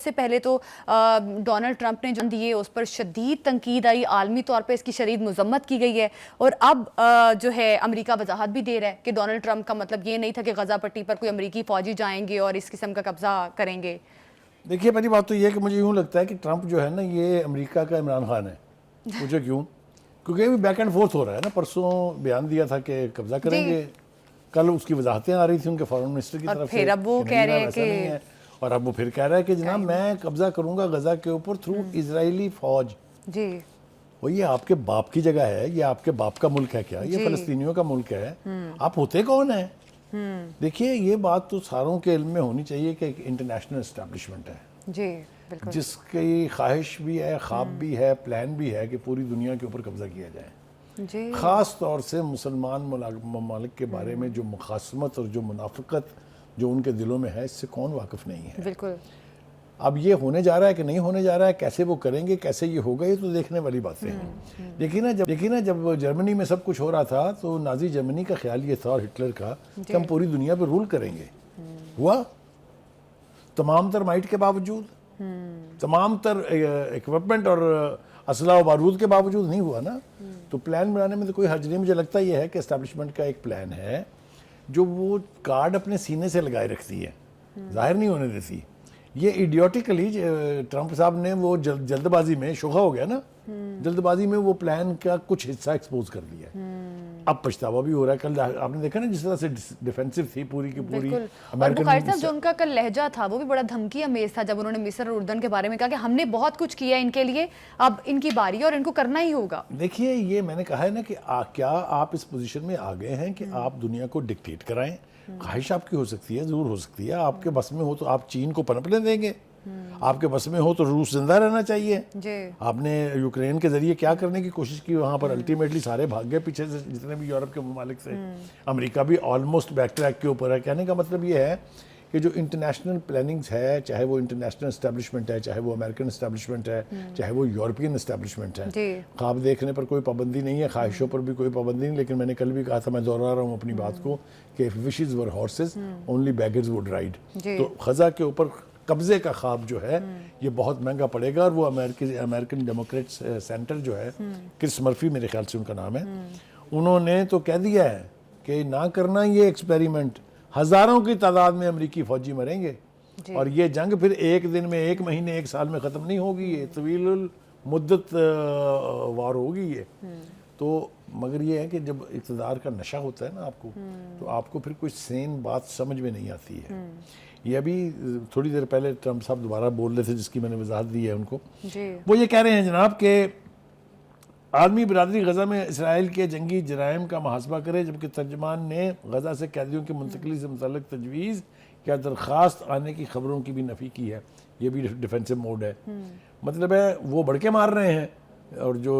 سے پہلے تو ڈونلڈ ٹرمپ نے جو دیے اس پر شدید تنقید آئی، عالمی طور پہ اس کی شدید مذمت کی گئی ہے، اور اب جو ہے امریکہ وضاحت بھی دے رہا ہے کہ ڈونلڈ ٹرمپ کا مطلب یہ نہیں تھا کہ غزہ پٹی پر کوئی امریکی فوجی جائیں گے اور اس قسم کا قبضہ کریں گے۔ دیکھیے پہلی بات تو یہ ہے کہ مجھے یوں لگتا ہے کہ ٹرمپ جو ہے نا یہ امریکہ کا عمران خان ہے۔ مجھے کیوں؟ کیونکہ ابھی بیک اینڈ فورتھ ہو رہا ہے نا، پرسوں بیان دیا تھا کہ قبضہ کریں گے، کل اس کی وضاحتیں آ رہی تھیں ان کے فارن منسٹر کی طرف سے، پھر اب وہ کہہ رہے ہیں کہ اور اب وہ پھر کہہ رہا ہے کہ جناب میں قبضہ کروں گا غزہ کے اوپر تھرو اسرائیلی فوج۔ جی وہ یہ آپ کے باپ کی جگہ ہے، یہ آپ کے باپ کا ملک ہے کیا؟ یہ فلسطینیوں کا ملک ہے، آپ ہوتے کون ہیں؟ دیکھیے یہ بات تو ساروں کے علم میں ہونی چاہیے کہ ایک انٹرنیشنل اسٹیبلشمنٹ ہے جی بالکل، جس کی خواہش بھی ہے، خواب بھی ہے، پلان بھی ہے کہ پوری دنیا کے اوپر قبضہ کیا جائے۔ جی خاص طور سے مسلمان ممالک کے بارے میں جو مخاصمت اور جو منافقت جو ان کے دلوں میں ہے، اس سے کون واقف نہیں ہے؟ بالکل۔ اب یہ ہونے جا رہا ہے کہ نہیں ہونے جا رہا ہے، کیسے وہ کریں گے، کیسے یہ ہوگا، یہ تو دیکھنے والی باتیں ہیں۔ دیکھیے نا جب جرمنی میں سب کچھ ہو رہا تھا تو نازی جرمنی کا خیال یہ تھا، اور ہٹلر کا، کہ ہم پوری دنیا پہ رول کریں گے۔ ہوا؟ تمام تر مائٹ کے باوجود، تمام تر اکوپمنٹ اور اسلحہ و بارود کے باوجود نہیں ہوا نا۔ تو پلان بنانے میں تو کوئی حرج نہیں۔ مجھے لگتا یہ ہے کہ اسٹیبلشمنٹ کا ایک پلان ہے جو وہ کارڈ اپنے سینے سے لگائے رکھتی ہے، ظاہر نہیں ہونے دیتی۔ یہ ایڈیوٹیکلی ٹرمپ صاحب نے وہ جلد بازی میں شوخہ ہو گیا نا، جلد بازی میں وہ پلان کا کچھ حصہ ایکسپوز کر دیا۔ اب پچھتاوا بھی ہو رہا ہے۔ کل آپ نے دیکھا نا جس طرح سے ڈیفینسو تھی پوری کی پوری اور بخاری صاحب جو ان کا کل لہجہ تھا وہ بھی بڑا دھمکی امیز تھا، جب انہوں نے مصر اور اردن کے بارے میں کہا کہ ہم نے بہت کچھ کیا ان کے لیے، اب ان کی باری ہے اور ان کو کرنا ہی ہوگا۔ دیکھیے یہ میں نے کہا ہے نا کہ کیا آپ اس پوزیشن میں آ گئے ہیں کہ آپ دنیا کو ڈکٹیٹ کرائیں؟ خواہش آپ کی ہو سکتی ہے، ضرور ہو سکتی ہے، آپ کے بس میں ہو تو آپ چین کو پنپنے دیں گے، آپ کے بس میں ہو تو روس زندہ رہنا چاہیے۔ آپ نے یوکرین کے ذریعے کیا کرنے کی کوشش کی وہاں پر، الٹیمیٹلی سارے بھاگ گئے پیچھے سے، جتنے بھی یورپ کے ممالک سے۔ امریکہ بھی آلموسٹ بیک ٹریک کے اوپر ہے۔ کہنے کا مطلب یہ ہے کہ جو انٹرنیشنل پلاننگز ہے، چاہے وہ انٹرنیشنل اسٹیبلشمنٹ ہے، چاہے وہ امریکن اسٹیبلشمنٹ ہے، چاہے وہ یورپین اسٹیبلشمنٹ ہے، خواب دیکھنے پر کوئی پابندی نہیں ہے، خواہشوں پر بھی کوئی پابندی نہیں، لیکن میں نے کل بھی کہا تھا، میں دوہرا رہا ہوں اپنی بات کو، کہ if wishes were horses, only beggars would ride۔ تو غزہ کے اوپر قبضے کا خواب جو ہے یہ بہت مہنگا پڑے گا، اور وہ امریکن ڈیموکریٹس سینٹر جو ہے، کرس مرفی میرے خیال سے ان کا نام ہے، انہوں نے تو کہہ دیا ہے کہ نہ کرنا یہ ایکسپیریمنٹ، ہزاروں کی تعداد میں امریکی فوجی مریں گے، اور یہ جنگ پھر ایک دن میں، ایک مہینے، ایک سال میں ختم نہیں ہوگی، یہ طویل المدت وار ہوگی یہ تو۔ مگر یہ ہے کہ جب اقتدار کا نشہ ہوتا ہے نا آپ کو، تو آپ کو پھر کوئی سین بات سمجھ میں نہیں آتی ہے۔ یہ ابھی تھوڑی دیر پہلے ٹرمپ صاحب دوبارہ بول رہے تھے، جس کی میں نے وضاحت دی ہے ان کو، وہ یہ کہہ رہے ہیں جناب کہ عالمی برادری غزہ میں اسرائیل کے جنگی جرائم کا محاسبہ کرے، جبکہ ترجمان نے غزہ سے قیدیوں کی منتقلی سے متعلق تجویز یا درخواست آنے کی خبروں کی بھی نفی کی ہے۔ یہ بھی ڈیفینسو موڈ ہے، مطلب ہے وہ بڑھ کے مار رہے ہیں، اور جو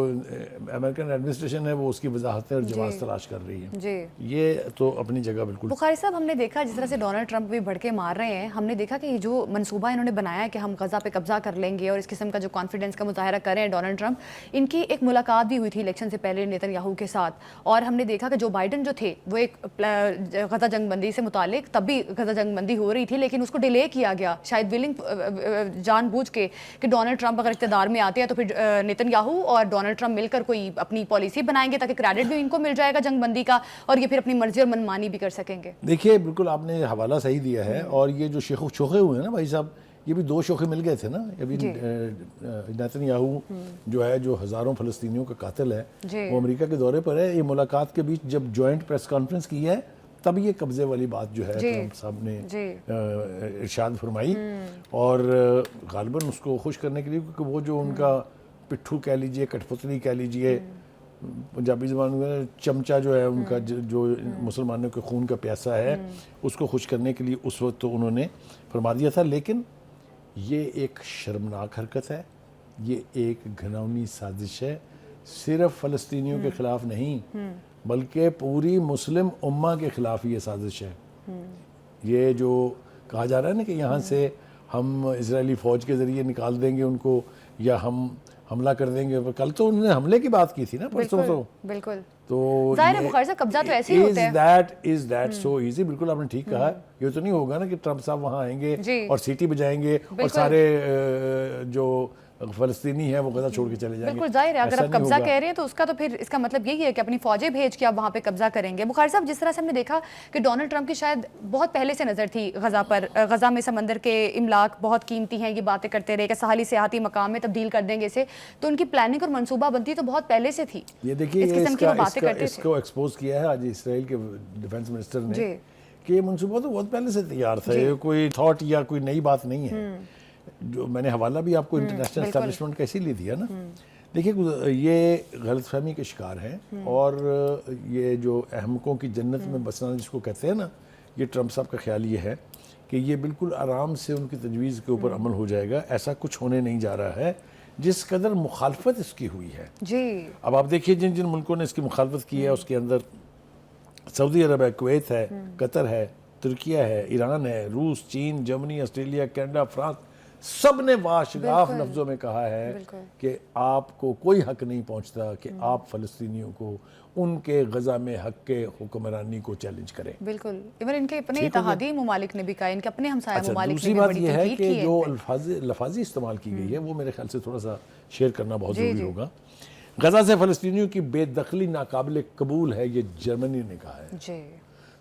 امریکن ایڈمنسٹریشن ہے وہ اس کی وضاحتیں اور جواز تلاش کر رہی ہے۔ یہ تو اپنی جگہ بالکل۔ بخاری صاحب ہم نے دیکھا جس طرح سے ڈونلڈ ٹرمپ بھی بڑھ کے مار رہے ہیں، ہم نے دیکھا کہ جو منصوبہ انہوں نے بنایا ہے کہ ہم غزہ پہ قبضہ کر لیں گے، اور اس قسم کا جو کانفیڈنس کا مظاہرہ کر رہے ہیں ڈونلڈ ٹرمپ، ان کی ایک ملاقات بھی ہوئی تھی الیکشن سے پہلے نیتن یاہو کے ساتھ، اور ہم نے دیکھا کہ جو بائیڈن جو تھے وہ ایک غزہ جنگ بندی سے متعلق، تب بھی غزہ جنگ بندی ہو رہی تھی لیکن اس کو ڈیلے کیا گیا، شاید ولنگ جان بوجھ کے، کہ ڈونلڈ ٹرمپ اگر اقتدار میں آتے ہیں تو پھر نیتن یاہو اور ڈونلڈ ٹرمپ مل کر کوئی اپنی پالیسی بنائیں گے تاکہ کریڈٹ بھی ان کو مل جائے گا جنگ بندی کا، اور یہ پھر اپنی مرضی اور منمانی بھی کر سکیں گے۔ دیکھیے بالکل آپ نے حوالہ صحیح دیا ہے، اور یہ جو شوخے ہوئے ہیں نا بھائی صاحب، یہ بھی دو شوخے مل گئے تھے نا۔ ابھی نیتن یاہو جو ہے، جو ہزاروں فلسطینیوں کا قاتل ہے، وہ امریکہ کے دورے پر ہے۔ یہ ملاقات کے بیچ جب جوائنٹ پریس کانفرنس کی ہے، تب یہ قبضے والی بات جو ہے ٹرمپ صاحب نے ارشاد فرمائی، اور غالباً اس کو خوش کرنے کے لیے، کیونکہ وہ جو ان کا پٹھو کہہ لیجئے، کٹھ پتلی کہہ لیجئے، پنجابی زبان میں چمچہ جو ہے ان کا، جو مسلمانوں کے خون کا پیاسا ہے، اس کو خوش کرنے کے لیے اس وقت تو انہوں نے فرما دیا تھا۔ لیکن یہ ایک شرمناک حرکت ہے، یہ ایک گھناؤنی سازش ہے، صرف فلسطینیوں کے خلاف نہیں بلکہ پوری مسلم امہ کے خلاف یہ سازش ہے۔ یہ جو کہا جا رہا ہے نا کہ یہاں سے ہم اسرائیلی فوج کے ذریعے نکال دیں گے ان کو، یا حملہ کر دیں گے. کل تو انہوں نے حملے کی بات کی تھی نا, پرسوں تو. بالکل تو ظاہر ہے بخاری صاحب قبضہ تو ایسے ہی ہوتا ہے. Is that so easy? بالکل آپ نے ٹھیک کہا. یہ تو نہیں ہوگا نا کہ ٹرمپ صاحب وہاں آئیں گے اور سیٹی بجائیں گے اور سارے جو فلسطینی ہیں وہ غزہ چھوڑ کے چلے جائیں گے. بالکل ظاہر ہے, اگر آپ قبضہ کہہ رہے ہیں تو اس کا تو پھر اس کا مطلب یہی ہے کہ اپنی فوجیں بھیج کے آپ وہاں پہ قبضہ کریں گے. بخاری صاحب جس طرح سے ہم نے دیکھا کہ ڈونلڈ ٹرمپ کی شاید بہت پہلے سے نظر تھی غزہ پر, غزہ میں سمندر کے املاک بہت قیمتی ہیں, یہ باتیں کرتے رہے کہ ساحلی سیاحتی مقام میں تبدیل کر دیں گے اسے, تو ان کی پلاننگ اور منصوبہ بندی تو بہت پہلے سے تھی. یہ دیکھیے اس کو ایکسپوز کیا ہے آج اسرائیل کے ڈیفنس منسٹر نے کہ یہ منصوبہ تو بہت پہلے سے تیار تھا, یہ کوئی تھاٹ یا کوئی نئی بات نہیں ہے. جو میں نے حوالہ بھی آپ کو انٹرنیشنل اسٹیبلشمنٹ کا اسی لیے دیا نا. دیکھیے یہ غلط فہمی کے شکار ہیں, اور یہ جو احمقوں کی جنت میں بسنا جس کو کہتے ہیں نا, یہ ٹرمپ صاحب کا خیال یہ ہے کہ یہ بالکل آرام سے ان کی تجویز کے اوپر عمل ہو جائے گا. ایسا کچھ ہونے نہیں جا رہا ہے. جس قدر مخالفت اس کی ہوئی ہے, اب آپ دیکھیے جن جن ملکوں نے اس کی مخالفت کی ہے اس کے اندر سعودی عرب ہے, کویت ہے, قطر ہے, ترکیہ ہے, ایران ہے, روس, چین, جرمنی, آسٹریلیا, کینیڈا, فرانس, سب نے واشگاف لفظوں میں کہا ہے کہ آپ کو کوئی حق نہیں پہنچتا کہ آپ فلسطینیوں کو ان کے غزہ میں حق کے حکمرانی کو چیلنج کریں. بالکل ایون ان کے اپنے اتحادی ممالک نے بھی کہا, ان کے اپنے ہمسایہ ممالک نے. دوسری بات یہ ہے کہ جو لفاظی استعمال کی گئی ہے وہ میرے خیال سے تھوڑا سا شیئر کرنا بہت ضروری ہوگا. غزہ سے فلسطینیوں کی بے دخلی ناقابل قبول ہے, یہ جرمنی نے کہا ہے.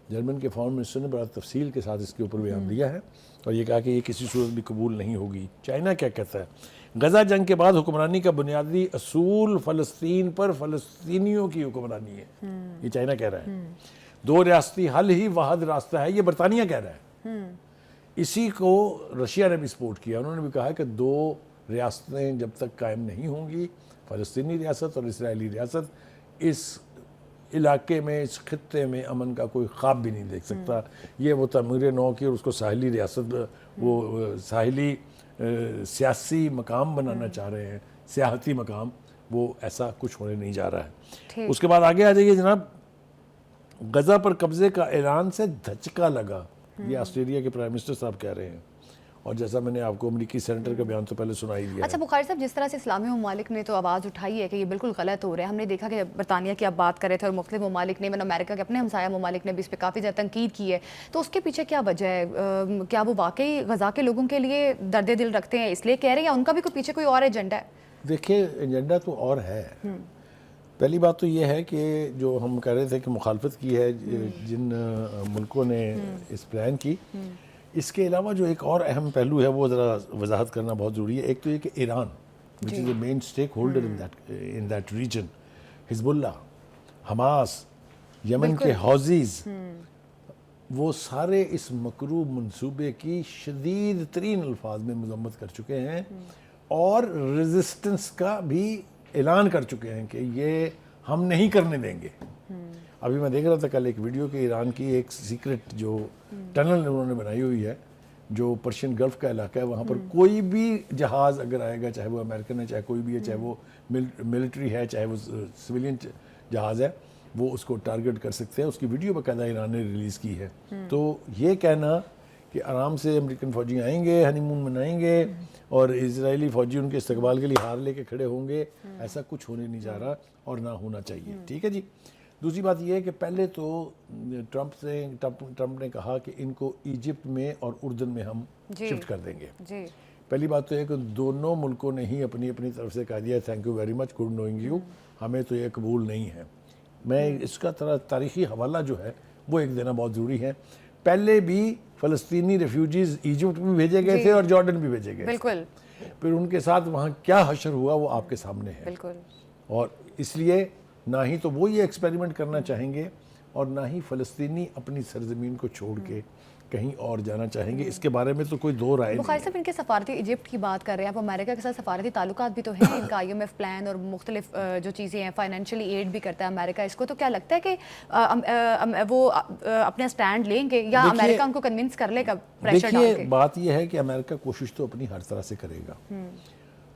جرمن کے فارن منسٹر نے بڑا تفصیل کے ساتھ اس کے اوپر بیان دیا ہے اور یہ کہا کہ یہ کسی صورت بھی قبول نہیں ہوگی. چائنا کیا کہتا ہے؟ غزہ جنگ کے بعد حکمرانی کا بنیادی اصول فلسطین پر فلسطینیوں کی حکمرانی ہے, یہ چائنا کہہ رہا ہے. 2 ریاستی حل ہی واحد راستہ ہے, یہ برطانیہ کہہ رہا ہے. اسی کو رشیا نے بھی سپورٹ کیا. انہوں نے بھی کہا کہ 2 ریاستیں جب تک قائم نہیں ہوں گی, فلسطینی ریاست اور اسرائیلی ریاست, اس علاقے میں, اس خطے میں امن کا کوئی خواب بھی نہیں دیکھ سکتا. یہ وہ تعمیر نو کی اور اس کو ساحلی ریاست, وہ ساحلی سیاسی مقام بنانا چاہ رہے ہیں, سیاحتی مقام, وہ ایسا کچھ ہونے نہیں جا رہا ہے. اس کے بعد آگے آ جائیے جناب. غزہ پر قبضے کا اعلان سے دھچکا لگا, یہ آسٹریلیا کے پرائم منسٹر صاحب کہہ رہے ہیں, اور جیسا میں نے آپ کو امریکی سینیٹر کا بیان تو پہلے سنائی دیا. اچھا بخاری صاحب, جس طرح سے اسلامی ممالک نے تو آواز اٹھائی ہے کہ یہ بالکل غلط ہو رہا ہے, ہم نے دیکھا کہ برطانیہ کی آپ بات کر رہے تھے اور مختلف ممالک نے, امریکہ کے اپنے ہمسایہ ممالک نے بھی اس پہ کافی زیادہ تنقید کی ہے, تو اس کے پیچھے کیا وجہ ہے؟ کیا وہ واقعی غزہ کے لوگوں کے لیے درد دل رکھتے ہیں اس لیے کہہ رہے ہیں, یا ان کا بھی پیچھے کوئی اور ایجنڈا ہے؟ دیکھیے ایجنڈا تو اور ہے. پہلی بات تو یہ ہے کہ جو ہم کہہ رہے تھے کہ مخالفت کی ہے جن ملکوں نے اس پلان کی, اس کے علاوہ جو ایک اور اہم پہلو ہے وہ ذرا وضاحت کرنا بہت ضروری ہے. ایک تو یہ کہ Iran which is the main stakeholder in that region, حزب اللہ, حماس, یمن کے حوثیز, وہ سارے اس مکروہ منصوبے کی شدید ترین الفاظ میں مذمت کر چکے ہیں اور ریزسٹنس کا بھی اعلان کر چکے ہیں کہ یہ ہم نہیں کرنے دیں گے. ابھی میں دیکھ رہا تھا کل ایک ویڈیو کہ ایران کی ایک سیکرٹ جو ٹنل انہوں نے بنائی ہوئی ہے جو پرشین گلف کا علاقہ ہے, وہاں پر کوئی بھی جہاز اگر آئے گا, چاہے وہ امریکن ہے, چاہے کوئی بھی ہے, چاہے وہ ملٹری ہے, چاہے وہ سویلین جہاز ہے, وہ اس کو ٹارگٹ کر سکتے ہیں. اس کی ویڈیو باقاعدہ ایران نے ریلیز کی ہے. تو یہ کہنا کہ آرام سے امریکن فوجی آئیں گے, ہنی مون منائیں گے اور اسرائیلی فوجی ان کے استقبال کے لیے ہار لے کے کھڑے ہوں گے, ایسا کچھ ہونے نہیں جا رہا اور نہ ہونا چاہیے. ٹھیک ہے جی. دوسری بات یہ ہے کہ پہلے تو ٹرمپ نے کہا کہ ان کو ایجپٹ میں اور اردن میں ہم شفٹ کر دیں گے. پہلی بات تو یہ کہ دونوں ملکوں نے ہی اپنی اپنی طرف سے کہہ دیا thank you very much, good knowing you, ہمیں تو یہ قبول نہیں ہے. میں اس کا تاریخی حوالہ جو ہے وہ ایک دینا بہت ضروری ہے. پہلے بھی فلسطینی ریفیوجیز ایجپٹ بھی بھیجے گئے تھے اور جارڈن بھی بھیجے گئے تھے. پھر ان کے ساتھ وہاں کیا حشر ہوا وہ آپ کے سامنے ہے. اور اس لیے نہ ہی تو وہ یہ ایکسپیریمنٹ کرنا چاہیں گے اور نہ ہی فلسطینی اپنی سرزمین کو چھوڑ کے کہیں اور جانا چاہیں گے. اس کے بارے میں تو کوئی دو رائے نہیں. بخاری صاحب ان کے سفارتی ایجپٹ کی بات کر رہے ہیں, آپ امریکہ کے ساتھ سفارتی تعلقات بھی تو ہیں ان کا, IMF پلان اور مختلف جو چیزیں ہیں, فائنینشلی ایڈ بھی کرتا ہے امریکہ اس کو, تو کیا لگتا ہے کہ وہ اپنا سٹینڈ لیں گے یا امریکہ ان کو کنونس کر لے گا پریشر ڈال کے؟ دیکھیے بات یہ ہے کہ امریکہ کوشش تو اپنی ہر طرح سے کرے گا,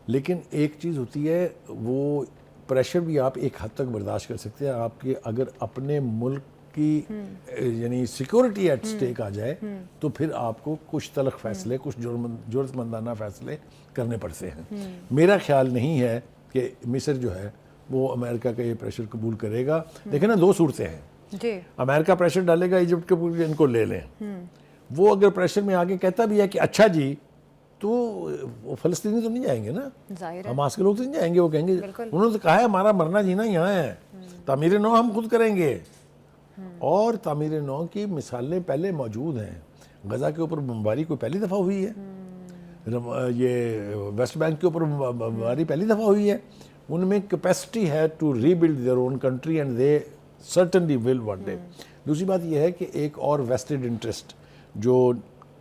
لیکن ایک چیز ہوتی ہے وہ پریشر بھی آپ ایک حد تک برداشت کر سکتے ہیں. آپ کے اگر اپنے ملک کی یعنی سیکورٹی ایٹ سٹیک آ جائے تو پھر آپ کو کچھ تلخ فیصلے, کچھ جرأت مندانہ فیصلے کرنے پڑتے ہیں. میرا خیال نہیں ہے کہ مصر جو ہے وہ امریکہ کا یہ پریشر قبول کرے گا. دیکھیں نا, 2 صورتیں ہیں. جی امریکہ پریشر ڈالے گا ایجپٹ کے اوپر ان کو لے لیں, وہ اگر پریشر میں آگے کہتا بھی ہے کہ اچھا جی, تو وہ فلسطینی تو نہیں جائیں گے نا, ظاہر ہے. حماس کے لوگ تو نہیں جائیں گے. وہ کہیں گے انہوں نے تو کہا ہے ہمارا مرنا جینا یہاں ہے, تعمیر نو ہم خود کریں گے. اور تعمیر نو کی مثالیں پہلے موجود ہیں. غزہ کے اوپر بمباری کوئی پہلی دفعہ ہوئی ہے, یہ ویسٹ بینک کے اوپر بمباری پہلی دفعہ ہوئی ہے. ان میں کیپیسٹی ہے to rebuild their own country and they certainly will one day. دوسری بات یہ ہے کہ ایک اور ویسٹڈ انٹرسٹ جو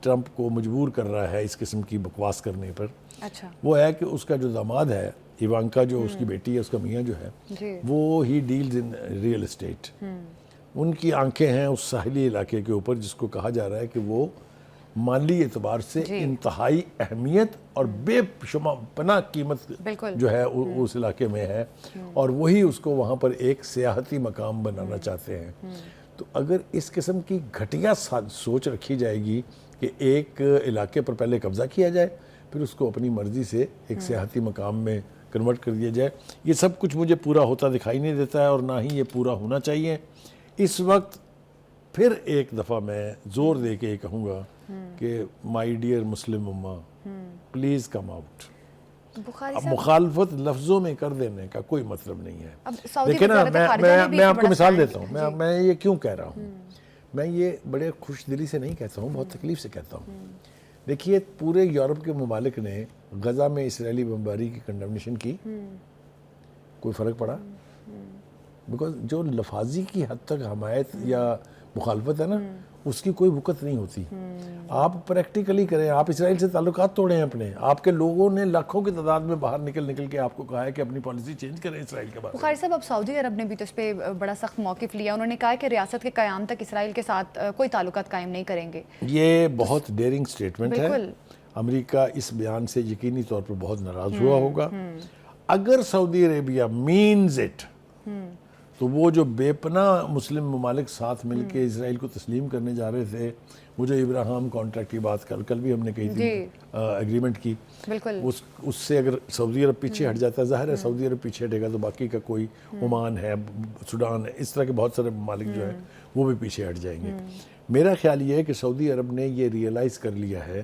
ٹرمپ کو مجبور کر رہا ہے اس قسم کی بکواس کرنے پر, اچھا وہ ہے کہ اس کا جو داماد ہے ایوانکا, جو اس کی بیٹی ہے, اس کا میاں جو ہے, وہ ہی ڈیلز ان ریئل اسٹیٹ. ان کی آنکھیں ہیں اس ساحلی علاقے کے اوپر جس کو کہا جا رہا ہے کہ وہ مالی اعتبار سے انتہائی اہمیت اور بے شمار پناہ قیمت جو ہے اس علاقے میں ہے, اور وہی اس کو وہاں پر ایک سیاحتی مقام بنانا چاہتے ہیں. تو اگر اس قسم کی گھٹیا سوچ رکھی جائے گی کہ ایک علاقے پر پہلے قبضہ کیا جائے, پھر اس کو اپنی مرضی سے ایک سیاحتی مقام میں کنورٹ کر دیا جائے, یہ سب کچھ مجھے پورا ہوتا دکھائی نہیں دیتا ہے, اور نہ ہی یہ پورا ہونا چاہیے. اس وقت پھر ایک دفعہ میں زور دے کے یہ کہوں گا کہ مائی ڈیئر مسلم امہ, پلیز کم آؤٹ. اب مخالفت لفظوں میں کر دینے کا کوئی مطلب نہیں ہے. دیکھیں نا, میں آپ کو مثال دیتا ہوں, میں یہ کیوں کہہ رہا ہوں. میں یہ بڑے خوش دلی سے نہیں کہتا ہوں, بہت تکلیف سے کہتا ہوں. دیکھیے, پورے یورپ کے ممالک نے غزہ میں اسرائیلی بمباری کی کنڈمنیشن کی, کوئی فرق پڑا؟ بیکاز جو لفاظی کی حد تک حمایت یا مخالفت ہے نا, اس کی کوئی وقت نہیں ہوتی. آپ پریکٹیکلی کریں, آپ اسرائیل سے تعلقات توڑیں اپنے. آپ کے لوگوں نے لاکھوں کی تعداد میں باہر نکل کے آپ کو کہا ہے کہ اپنی پالیسی چینج کریں اسرائیل کے بارے میں. بخاری صاحب, اب سعودی عرب نے بھی تو اس پہ بڑا سخت موقف لیا. انہوں نے کہا کہ ریاست کے قیام تک اسرائیل کے ساتھ کوئی تعلقات قائم نہیں کریں گے. یہ بہت ڈیرنگ سٹیٹمنٹ ہے. امریکہ اس بیان سے یقینی طور پر بہت ناراض ہوا ہوگا. اگر سعودی عربیہ مینز اٹ, تو وہ جو بے پناہ مسلم ممالک ساتھ مل کے اسرائیل کو تسلیم کرنے جا رہے تھے, وہ جو ابراہیم کانٹریکٹ کی بات کل بھی ہم نے کہی تھی, ایگریمنٹ کی, اس سے اگر سعودی عرب پیچھے ہٹ جاتا ہے, ظاہر ہے سعودی عرب پیچھے ہٹے گا تو باقی کا کوئی, عمان ہے, سوڈان ہے, اس طرح کے بہت سارے ممالک جو ہیں وہ بھی پیچھے ہٹ جائیں گے. میرا خیال یہ ہے کہ سعودی عرب نے یہ ریئلائز کر لیا ہے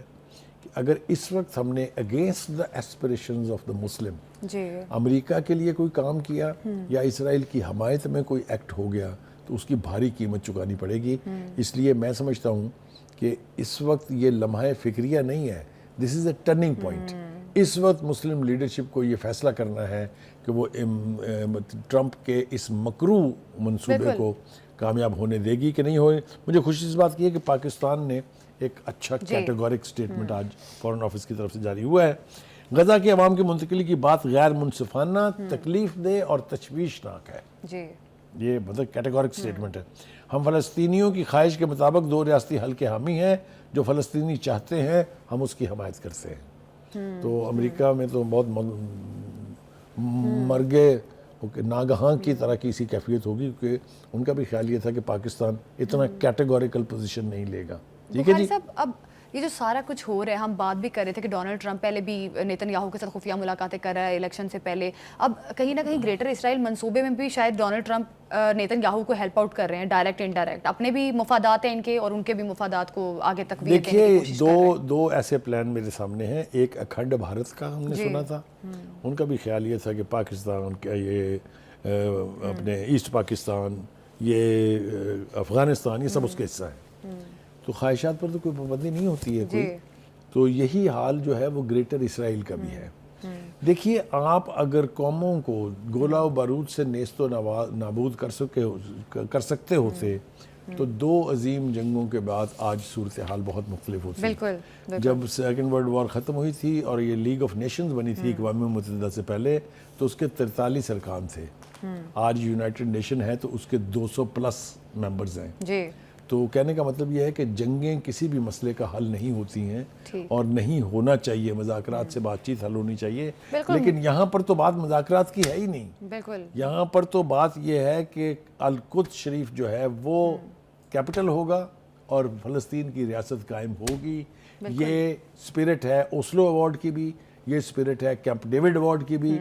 کہ اگر اس وقت ہم نے against the aspirations of the Muslim امریکہ کے لیے کوئی کام کیا یا اسرائیل کی حمایت میں کوئی ایکٹ ہو گیا, تو اس کی بھاری قیمت چکانی پڑے گی. اس لیے میں سمجھتا ہوں کہ اس وقت یہ لمحہ فکریہ نہیں ہے, دس از اے ٹرننگ پوائنٹ. اس وقت مسلم لیڈرشپ کو یہ فیصلہ کرنا ہے کہ وہ ٹرمپ کے اس مکرو منصوبے کو کامیاب ہونے دے گی کہ نہیں ہوئے. مجھے خوشی اس بات کی ہے کہ پاکستان نے ایک اچھا کیٹیگورک سٹیٹمنٹ آج فورن آفس کی طرف سے جاری ہوا ہے. غزہ کے عوام کی منتقلی کی بات غیر منصفانہ, تکلیف دہ اور تشویشناک ہے. یہ مطلب کیٹیگورک سٹیٹمنٹ ہے. ہم فلسطینیوں کی خواہش کے مطابق 2 ریاستی حل کے حامی ہیں. جو فلسطینی چاہتے ہیں ہم اس کی حمایت کرتے ہیں. تو امریکہ میں تو بہت مرگے ناگہاں کی طرح کی اسی کیفیت ہوگی, کیونکہ ان کا بھی خیال یہ تھا کہ پاکستان اتنا کیٹیگوریکل پوزیشن نہیں لے گا. ٹھیک ہے جی. اب یہ جو سارا کچھ ہو رہا ہے, ہم بات بھی کر رہے تھے کہ ڈونلڈ ٹرمپ پہلے بھی نیتن یاہو کے ساتھ خفیہ ملاقاتیں کر رہا ہے الیکشن سے پہلے. اب کہیں نہ کہیں گریٹر اسرائیل منصوبے میں بھی شاید ڈونلڈ ٹرمپ نیتن یاہو کو ہیلپ آؤٹ کر رہے ہیں, ڈائریکٹ انڈائریکٹ. اپنے بھی مفادات ہیں ان کے, اور ان کے بھی مفادات کو آگے تک بھی. دیکھیے, دو ایسے پلان میرے سامنے ہیں. ایک اکھنڈ بھارت کا ہم نے سنا تھا, ان کا بھی خیال یہ تھا کہ پاکستان کا یہ اپنے ایسٹ پاکستان, یہ افغانستان, یہ سب اس کا حصہ ہے. تو خواہشات پر تو کوئی پابندی نہیں ہوتی ہے کوئی. تو یہی حال جو ہے وہ گریٹر اسرائیل کا بھی ہے. دیکھیے, آپ اگر قوموں کو گولہ و بارود سے نیست و نابود کر سکتے ہوتے تو 2 عظیم جنگوں کے بعد آج صورتحال بہت مختلف ہوتی. جب سیکنڈ ورلڈ وار ختم ہوئی تھی اور یہ لیگ آف نیشنز بنی تھی اقوام متحدہ سے پہلے, تو اس کے 43 ارکان تھے. آج یونائٹڈ نیشن ہے تو اس کے 200+ ممبرز ہیں. تو کہنے کا مطلب یہ ہے کہ جنگیں کسی بھی مسئلے کا حل نہیں ہوتی ہیں, اور نہیں ہونا چاہیے. مذاکرات سے بات چیت حل ہونی چاہیے, لیکن یہاں پر تو بات مذاکرات کی ہے ہی نہیں. یہاں پر تو بات یہ ہے کہ القدس شریف جو ہے وہ کیپٹل ہوگا اور فلسطین کی ریاست قائم ہوگی. یہ اسپرٹ ہے اوسلو ایوارڈ کی بھی, یہ اسپرٹ ہے کیمپ ڈیوڈ ایوارڈ کی بھی.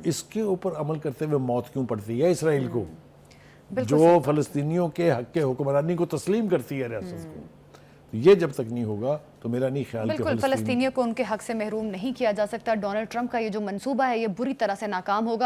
اس کے اوپر عمل کرتے ہوئے موت کیوں پڑتی ہے اسرائیل کو، جو فلسطینیوں کے حق کے حکمرانی کو تسلیم کرتی ہے ریاست کو؟ یہ جب تک نہیں ہوگا تو میرا نہیں خیال کہ بالکل فلسطینیوں کو ان کے حق سے محروم نہیں کیا جا سکتا. ڈونلڈ ٹرمپ کا یہ جو منصوبہ ہے یہ بری طرح سے ناکام ہوگا.